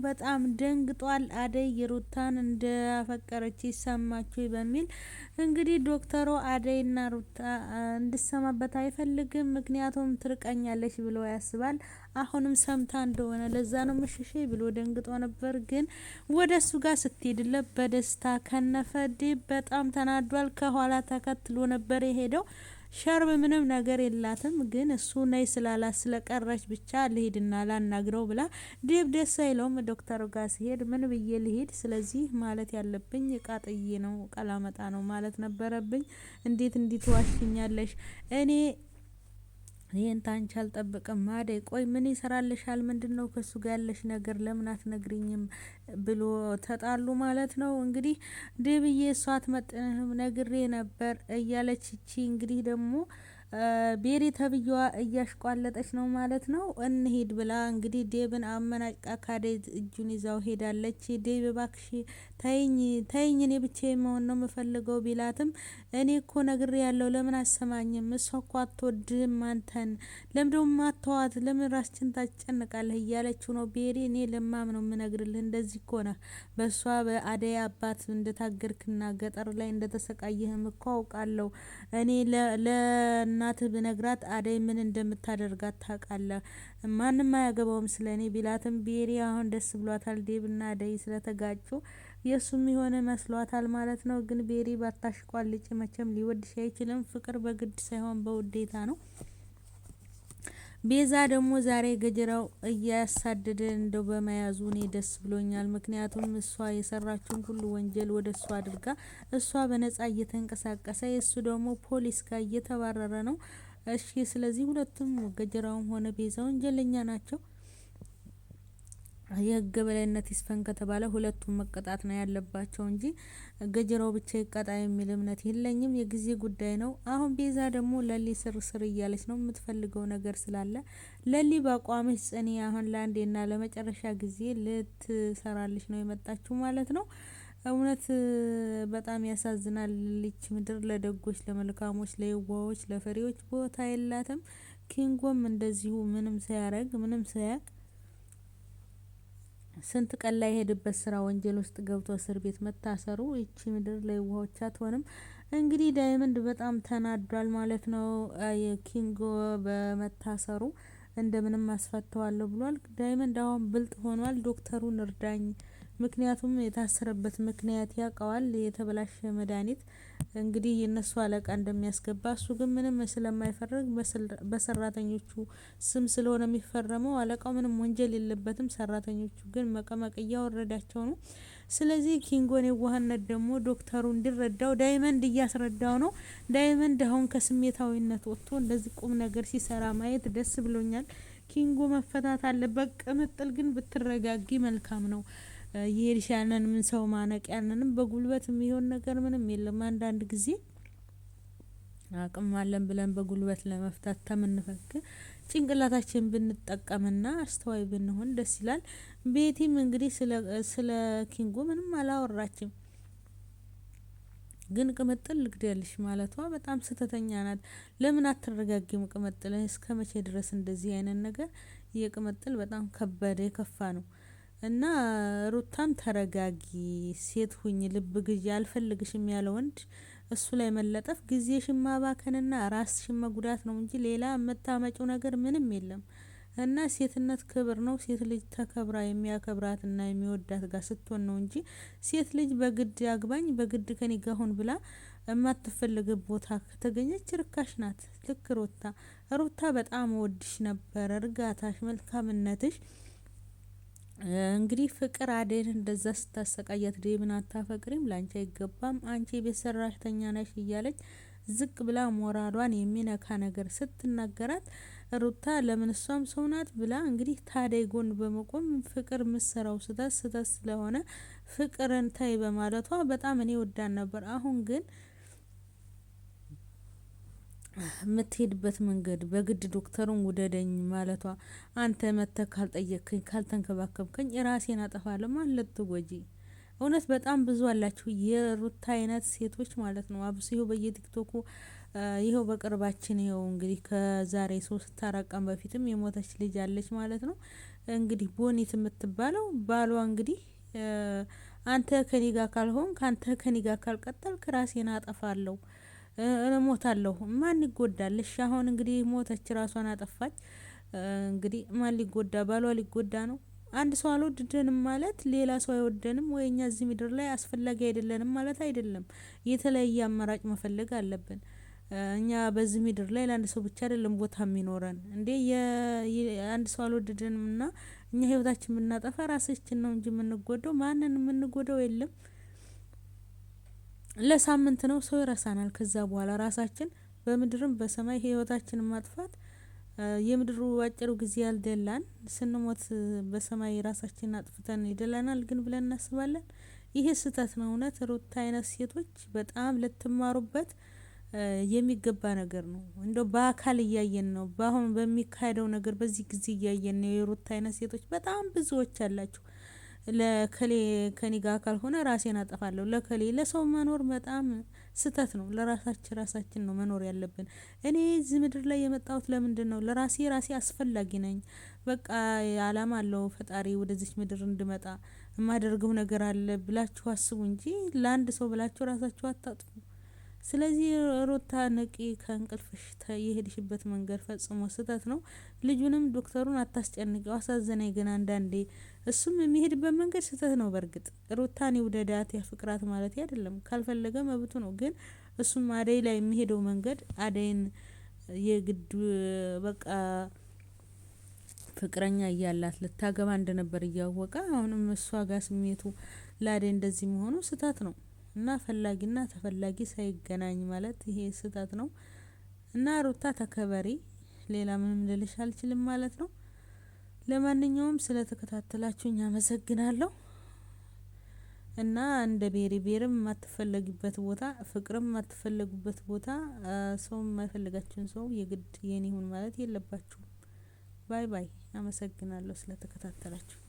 በጣም ደንግጧል። አደይ ሩታን እንዳፈቀረች ይሰማችሁ በሚል እንግዲህ ዶክተሩ አደይና ሩታ እንድሰማበት አይፈልግም። ምክንያቱም ትርቀኛለች ብሎ ያስባል። አሁንም ሰምታ እንደሆነ ለዛ ነው ምሽሽ ብሎ ደንግጦ ነበር። ግን ወደ እሱ ጋር ስትሄድለት በደስታ ከነፈ። ዴብ በጣም ተናዷል። ከኋላ ተከትሎ ነበር የሄደው። ሸርብ ምንም ነገር የላትም። ግን እሱ ነይ ስላላት ስለቀረች ብቻ ልሄድና ላናግረው ብላ ዴብ ደስ አይለውም። ዶክተሩ ጋር ሲሄድ ምን ብዬ ልሄድ? ስለዚህ ማለት ያለብኝ እቃ ጥዬ ነው ቀላመጣ ነው ማለት ነበረብኝ። እንዴት ዋሽኛለሽ? እኔ ይሄን ታንቺ አልጠብቅም። አደይ ቆይ ምን ይሰራልሻል? ምንድነው ከሱ ጋር ያለሽ ነገር? ለምን አትነግሪኝም? ብሎ ተጣሉ ማለት ነው። እንግዲህ ዴብዬ እሷ አትመጥንህም ነግሬ ነበር እያለች እቺ እንግዲህ ደግሞ ቤሪ ተብዬዋ እያሽቋለጠች ነው ማለት ነው። እንሂድ ብላ እንግዲህ ዴብን አመናጭቃ ካደይ እጁን ይዛው ሄዳለች። ዴብ እባክሽ ተይኝ እኔ ብቻዬን መሆን ነው የምፈልገው ቢላትም እኔ እኮ ነግሬ ያለው ለምን አሰማኝም? እሷ እኮ አትወድህም አንተን። ለምን ደሞ ማተዋት? ለምን ራስችን ታጨንቃለህ? እያለችው ነው ቤሪ። እኔ ለማም ነው የምነግርልህ እንደዚህ እኮ ነህ። በሷ በአደይ አባት እንደታገርክና ገጠር ላይ እንደተሰቃየህም እኮ አውቃለሁ። እኔ ለእናትህ ብነግራት አደይ ምን እንደምታደርጋት ታውቃለህ። ማንም አያገባውም ስለኔ ቢላትም ቤሪ አሁን ደስ ብሏታል። ዴብና አደይ ስለተጋጩ የሱም የሆነ መስሏታል ማለት ነው። ግን ቤሪ ባታሽቋልጭ መቼም ሊወድሽ አይችልም። ፍቅር በግድ ሳይሆን በውዴታ ነው። ቤዛ ደግሞ ዛሬ ገጀራው እያሳደደ እንደው በመያዙ እኔ ደስ ብሎኛል። ምክንያቱም እሷ የሰራችውን ሁሉ ወንጀል ወደ እሷ አድርጋ እሷ በነጻ እየተንቀሳቀሰ የሱ ደግሞ ፖሊስ ጋር እየተባረረ ነው። እሺ ስለዚህ ሁለቱም ገጀራውም ሆነ ቤዛ ወንጀለኛ ናቸው። የህግ በላይነት ይስፈን ከተባለ ሁለቱም መቀጣት ነው ያለባቸው እንጂ ገጀራው ብቻ ይቀጣ የሚል እምነት የለኝም። የጊዜ ጉዳይ ነው። አሁን ቤዛ ደግሞ ለሊ ስር እያለች ነው የምትፈልገው ነገር ስላለ ለሊ በአቋምሽ ጽኒ። አሁን ለአንዴና ለመጨረሻ ጊዜ ልትሰራልሽ ነው የመጣችው ማለት ነው። እውነት በጣም ያሳዝናል። ልጅ ምድር ለደጎች፣ ለመልካሞች፣ ለየዋሆች፣ ለፈሪዎች ቦታ የላትም። ኪንጎም እንደዚሁ ምንም ሳያቅ ስንት ቀን ላይ ሄድበት ስራ ወንጀል ውስጥ ገብቶ እስር ቤት መታሰሩ እቺ ምድር ላይ ውሃዎች አትሆንም። እንግዲህ ዳይመንድ በጣም ተናዷል ማለት ነው። የኪንጎ በመታሰሩ እንደምንም አስፈተዋለሁ ብሏል። ዳይመንድ አሁን ብልጥ ሆኗል። ዶክተሩን እርዳኝ፣ ምክንያቱም የታሰረበት ምክንያት ያውቀዋል። የተበላሸ መድኃኒት እንግዲህ የነሱ አለቃ እንደሚያስገባ እሱ ግን ምንም ስለማይፈርግ በሰራተኞቹ ስም ስለሆነ የሚፈረመው አለቃው ምንም ወንጀል የለበትም። ሰራተኞቹ ግን መቀመቅ እያወረዳቸው ነው። ስለዚህ ኪንጎን የዋህነት ደግሞ ዶክተሩ እንዲረዳው ዳይመንድ እያስረዳው ነው። ዳይመንድ አሁን ከስሜታዊነት ወጥቶ እንደዚህ ቁም ነገር ሲሰራ ማየት ደስ ብሎኛል። ኪንጎ መፈታት አለበት። ቅምጥል ግን ብትረጋጊ መልካም ነው። ይሄድሽ ያንን ምን ሰው ማነቅ ያንንም በጉልበት የሚሆን ነገር ምንም የለም። አንዳንድ ጊዜ አቅም አለን ብለን በጉልበት ለመፍታት ተምንፈክ ጭንቅላታችን ብንጠቀምና አስተዋይ ብንሆን ደስ ይላል። ቤቲም እንግዲህ ስለ ኪንጎ ምንም አላወራችም። ግን ቅምጥል ልግደልሽ ማለቷ በጣም ስተተኛ ናት። ለምን አትረጋጊም ቅምጥል? እስከመቼ ድረስ እንደዚህ አይነት ነገር? የቅምጥል በጣም ከበደ የከፋ ነው። እና ሩታም ተረጋጊ፣ ሴት ሁኝ፣ ልብ ግዢ፣ አልፈልግሽም ያለ ወንድ እሱ ላይ መለጠፍ ጊዜሽን ማባከንና ራስሽን መጉዳት ነው እንጂ ሌላ የምታመጪው ነገር ምንም የለም። እና ሴትነት ክብር ነው። ሴት ልጅ ተከብራ የሚያከብራትና የሚወዳት ጋር ስትሆን ነው እንጂ ሴት ልጅ በግድ አግባኝ በግድ ከኔ ጋር ሁን ብላ የማትፈልግ ቦታ ከተገኘች ርካሽ ናት። ልክ ሩታ በጣም ወድሽ ነበር። እርጋታሽ፣ መልካምነትሽ እንግዲህ ፍቅር አደይን እንደዛ ስታሰቃያት ዴብን አታፈቅሪም፣ ላንቺ አይገባም፣ አንቺ የቤት ሰራተኛ ነሽ እያለች ዝቅ ብላ ሞራሏን የሚነካ ነገር ስትናገራት ሩታ ለምን እሷም ሰው ናት ብላ እንግዲህ ታደይ ጎን በመቆም ፍቅር ምሰራው ስህተት ስለሆነ ፍቅርን ታይ በማለቷ በጣም እኔ ወዳን ነበር። አሁን ግን የምትሄድበት መንገድ በግድ ዶክተሩን ውደደኝ ማለቷ፣ አንተ መተህ ካልጠየቅከኝ ካልተንከባከብከኝ ራሴን አጠፋለሁ ማለት ወጂ። እውነት በጣም ብዙ አላችሁ የሩታ አይነት ሴቶች ማለት ነው። አብሶ ይኸው በየቲክቶኩ ይኸው በቅርባችን ይኸው እንግዲህ ከዛሬ 3-4 ቀን በፊትም የሞተች ልጅ አለች ማለት ነው። እንግዲህ ቦኒት የምትባለው ባሏ እንግዲህ አንተ ከኔ ጋር ካልሆን ካንተ ከኔ ጋር ካልቀጠልክ ራሴን አጠፋለሁ እሞታለሁ። ማን ይጎዳል? እሺ አሁን እንግዲህ ሞተች፣ ራሷን አጠፋች። እንግዲህ ማን ሊጎዳ? ባሏ ሊጎዳ ነው። አንድ ሰው አልወደደንም ማለት ሌላ ሰው አይወደንም ወይ እኛ እዚህ ምድር ላይ አስፈላጊ አይደለንም ማለት አይደለም። የተለያየ አማራጭ መፈለግ አለብን። እኛ በዚህ ምድር ላይ ለአንድ ሰው ብቻ አይደለም ቦታ የሚኖረን እንዴ። አንድ ሰው አልወደደንም እና እኛ ህይወታችን የምናጠፋ ራሳችን ነው እንጂ የምንጎዳው ማንንም የምንጎዳው የለም። ለሳምንት ነው ሰው ይረሳናል። ከዛ በኋላ ራሳችን በምድርም በሰማይ ህይወታችንን ማጥፋት የምድሩ አጭሩ ጊዜ ያልደላን ስንሞት በሰማይ ራሳችንን አጥፍተን ይደላናል ግን ብለን እናስባለን። ይሄ ስህተት ነው። እውነት ሩታ አይነት ሴቶች በጣም ልትማሩበት የሚገባ ነገር ነው። እንደው በአካል እያየን ነው። በአሁን በሚካሄደው ነገር በዚህ ጊዜ እያየን ነው። የሩታ አይነት ሴቶች በጣም ብዙዎች አላችሁ። ለከሌ ከኔ ጋር ካልሆነ ራሴን አጠፋለሁ። ለከሌ ለሰው መኖር በጣም ስህተት ነው። ራሳችን ነው መኖር ያለብን። እኔ እዚህ ምድር ላይ የመጣሁት ለምንድነው? ለራሴ ራሴ አስፈላጊ ነኝ። በቃ አላማ አለው ፈጣሪ ወደዚች ምድር እንድመጣ የማደርገው ነገር አለ ብላችሁ አስቡ እንጂ ለአንድ ሰው ብላችሁ ራሳችሁ አታጥፉ። ስለዚህ ሩታ ንቂ፣ ከእንቅልፍሽ የሄድሽበት መንገድ ፈጽሞ ስህተት ነው። ልጁንም ዶክተሩን አታስጨንቂው። አሳዘነኝ ግን አንዳንዴ እሱም የሚሄድበት መንገድ ስህተት ነው። በእርግጥ ሩታን ይውደዳት ያፍቅራት ማለት አይደለም፣ ካልፈለገ መብቱ ነው። ግን እሱም አደይ ላይ የሚሄደው መንገድ አደይን የግድ በቃ ፍቅረኛ እያላት ልታገባ እንደነበር እያወቀ አሁንም እሷ ጋር ስሜቱ ለአደይ እንደዚህ መሆኑ ስህተት ነው። እና ፈላጊና ተፈላጊ ሳይገናኝ ማለት ይሄ ስህተት ነው። እና ሩታ ተከበሪ፣ ሌላ ምንም ልልሽ አልችልም ማለት ነው። ለማንኛውም ስለተከታተላችሁኝ አመሰግናለሁ። እና እንደ ቤርም የማትፈለጊበት ቦታ፣ ፍቅርም የማትፈለጉበት ቦታ፣ ሰው የማይፈልጋችሁን ሰው የግድ የኔ ይሁን ማለት የለባችሁም። ባይ ባይ። አመሰግናለሁ ስለተከታተላችሁ።